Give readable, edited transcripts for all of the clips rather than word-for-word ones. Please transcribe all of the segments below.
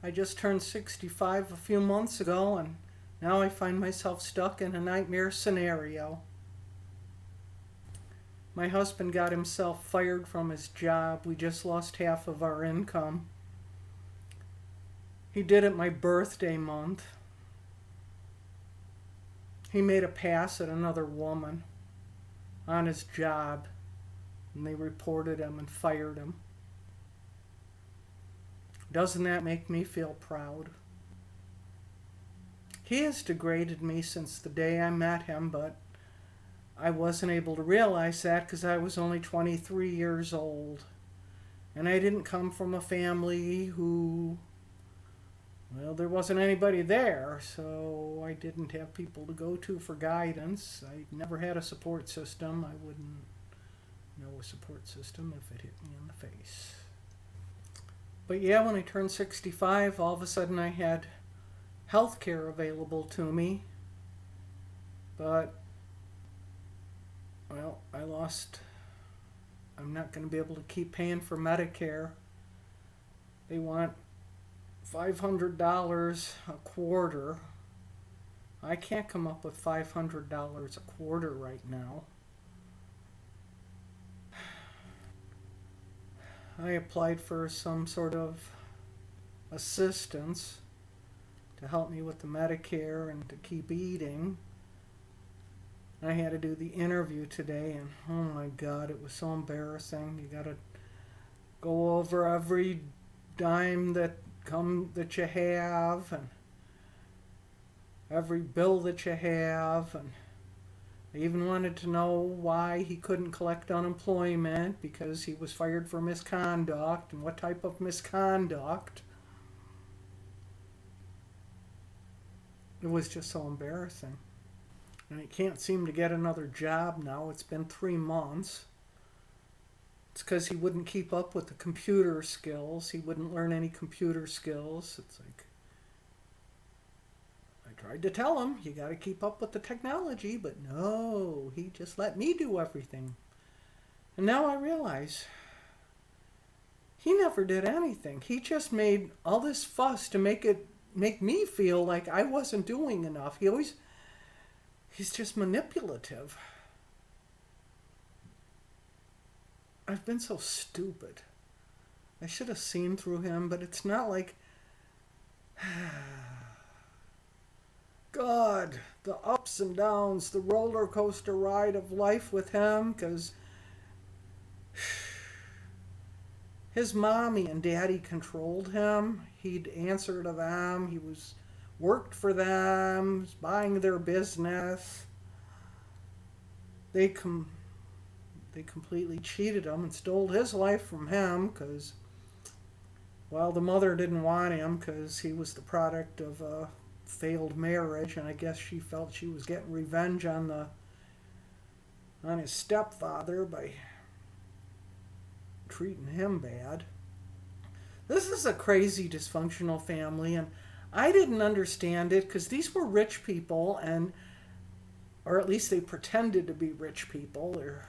I just turned 65 a few months ago, and now I find myself stuck in a nightmare scenario. My husband got himself fired from his job. We just lost half of our income. He did it my birthday month. He made a pass at another woman on his job, and they reported him and fired him. Doesn't that make me feel proud? He has degraded me since the day I met him, but I wasn't able to realize that because I was only 23 years old. And I didn't come from a family who, well, there wasn't anybody there, so I didn't have people to go to for guidance. I never had a support system. I wouldn't know a support system if it hit me in the face. But yeah, when I turned 65, all of a sudden I had health care available to me. But, well, I'm not going to be able to keep paying for Medicare. They want $500 a quarter. I can't come up with $500 a quarter right now. I applied for some sort of assistance to help me with the Medicare and to keep eating. I had to do the interview today, and oh my God, it was so embarrassing. You gotta go over every dime that you have, and every bill that you have, and I even wanted to know why he couldn't collect unemployment because he was fired for misconduct, and what type of misconduct. It was just so embarrassing. And I can't seem to get another job now. It's been 3 months. It's because he wouldn't keep up with the computer skills. He wouldn't learn any computer skills. It's like, I tried to tell him, you got to keep up with the technology, but no, he just let me do everything. And now I realize he never did anything. He just made all this fuss to make me feel like I wasn't doing enough. He's just manipulative. I've been so stupid. I should have seen through him, but it's not like God, the ups and downs, the roller coaster ride of life with him, because his mommy and daddy controlled him. He'd answer to them. He worked for them, was buying their business. They completely cheated him and stole his life from him because, well, the mother didn't want him because he was the product of a failed marriage, and I guess she felt she was getting revenge on his stepfather by treating him bad. This is a crazy dysfunctional family, and I didn't understand it because these were rich people, or at least they pretended to be rich people. They're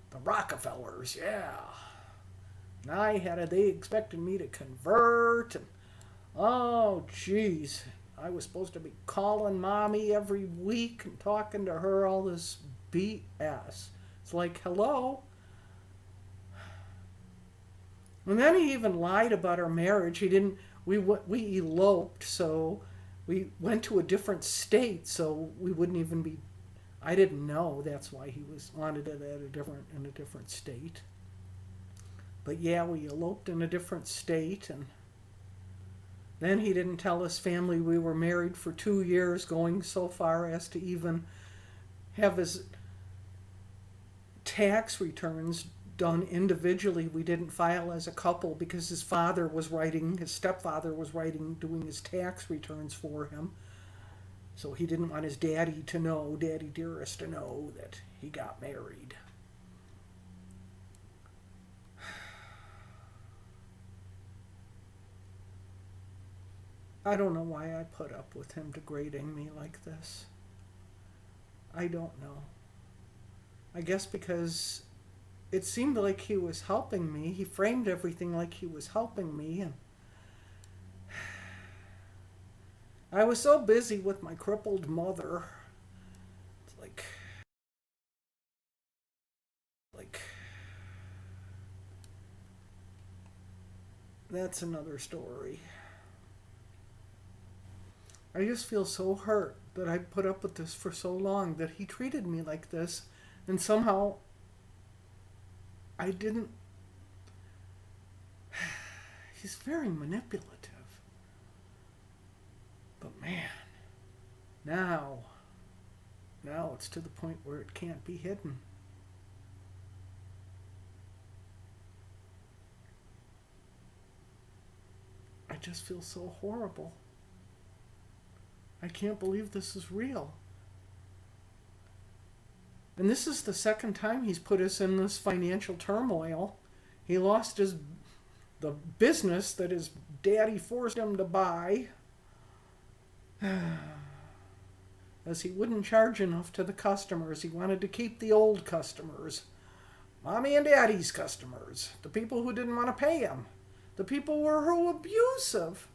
the Rockefellers, yeah. And they expected me to convert, and oh, jeez. I was supposed to be calling mommy every week and talking to her all this BS. It's like, hello? And then he even lied about our marriage. We eloped, so we went to a different state, so we wouldn't even be. I didn't know that's why he wanted it in a different state. But yeah, we eloped in a different state, and then he didn't tell his family we were married for 2 years, going so far as to even have his tax returns done individually. We didn't file as a couple because his stepfather was doing his tax returns for him. So he didn't want his daddy dearest to know that he got married. I don't know why I put up with him degrading me like this. I don't know. I guess because it seemed like he was helping me. He framed everything like he was helping me, and I was so busy with my crippled mother. It's like that's another story. I just feel so hurt that I put up with this for so long, that he treated me like this, and somehow I didn't. He's very manipulative. But man, now, now it's to the point where it can't be hidden. I just feel so horrible. I can't believe this is real. And this is the second time he's put us in this financial turmoil. He lost the business that his daddy forced him to buy, as he wouldn't charge enough to the customers. He wanted to keep the old customers, mommy and daddy's customers, the people who didn't want to pay him, the people who were abusive.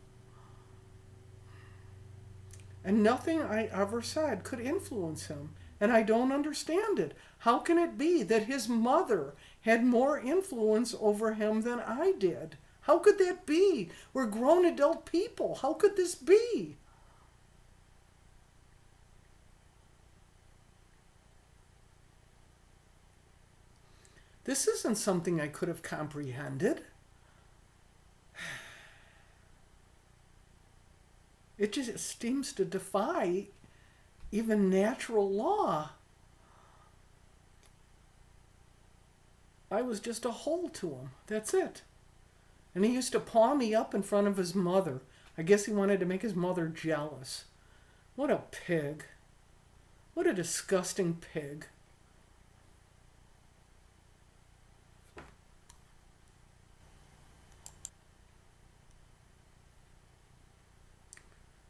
And nothing I ever said could influence him. And I don't understand it. How can it be that his mother had more influence over him than I did? How could that be? We're grown adult people. How could this be? This isn't something I could have comprehended. It just seems to defy even natural law. I was just a hole to him. That's it. And he used to paw me up in front of his mother. I guess he wanted to make his mother jealous. What a pig. What a disgusting pig.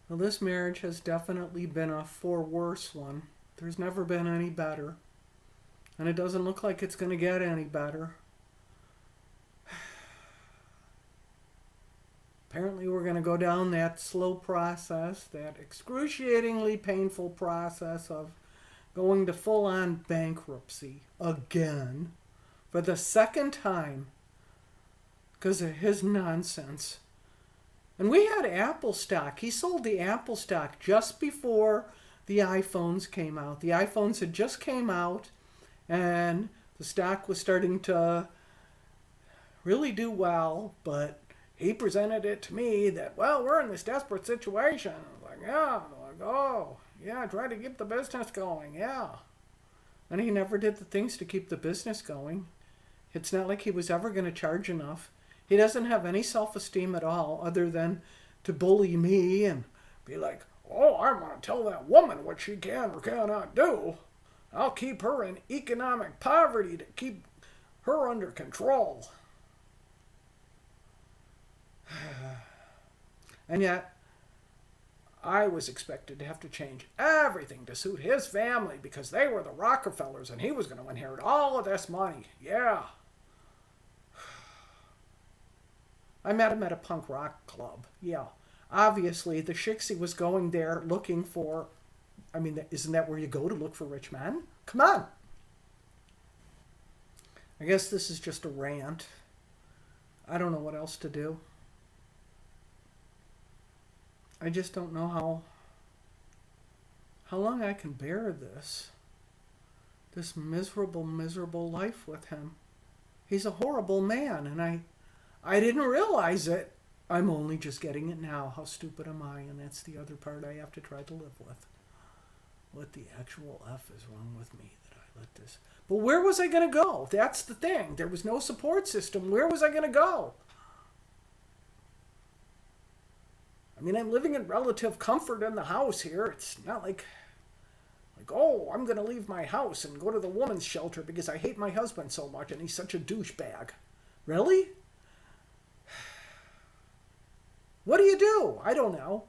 Well, this marriage has definitely been a for worse one. There's never been any better. And it doesn't look like it's going to get any better. Apparently we're going to go down that slow process, that excruciatingly painful process of going to full-on bankruptcy again for the second time because of his nonsense. And we had Apple stock. He sold the Apple stock just before the iPhones came out. The iPhones had just came out, and the stock was starting to really do well, but he presented it to me that, well, we're in this desperate situation. I was like, yeah. Oh, yeah, try to keep the business going, yeah. And he never did the things to keep the business going. It's not like he was ever going to charge enough. He doesn't have any self-esteem at all, other than to bully me and be like, oh, I'm going to tell that woman what she can or cannot do. I'll keep her in economic poverty to keep her under control. And yet, I was expected to have to change everything to suit his family because they were the Rockefellers and he was going to inherit all of this money. Yeah. I met him at a punk rock club. Yeah. Obviously, the Shixie was going there looking for... I mean, isn't that where you go to look for rich men? Come on. I guess this is just a rant. I don't know what else to do. I just don't know how long I can bear this miserable, miserable life with him. He's a horrible man, and I didn't realize it. I'm only just getting it now. How stupid am I? And that's the other part I have to try to live with. What the actual F is wrong with me that I let this... But where was I going to go? That's the thing. There was no support system. Where was I going to go? I mean, I'm living in relative comfort in the house here. It's not like, oh, I'm going to leave my house and go to the woman's shelter because I hate my husband so much and he's such a douchebag. Really? What do you do? I don't know.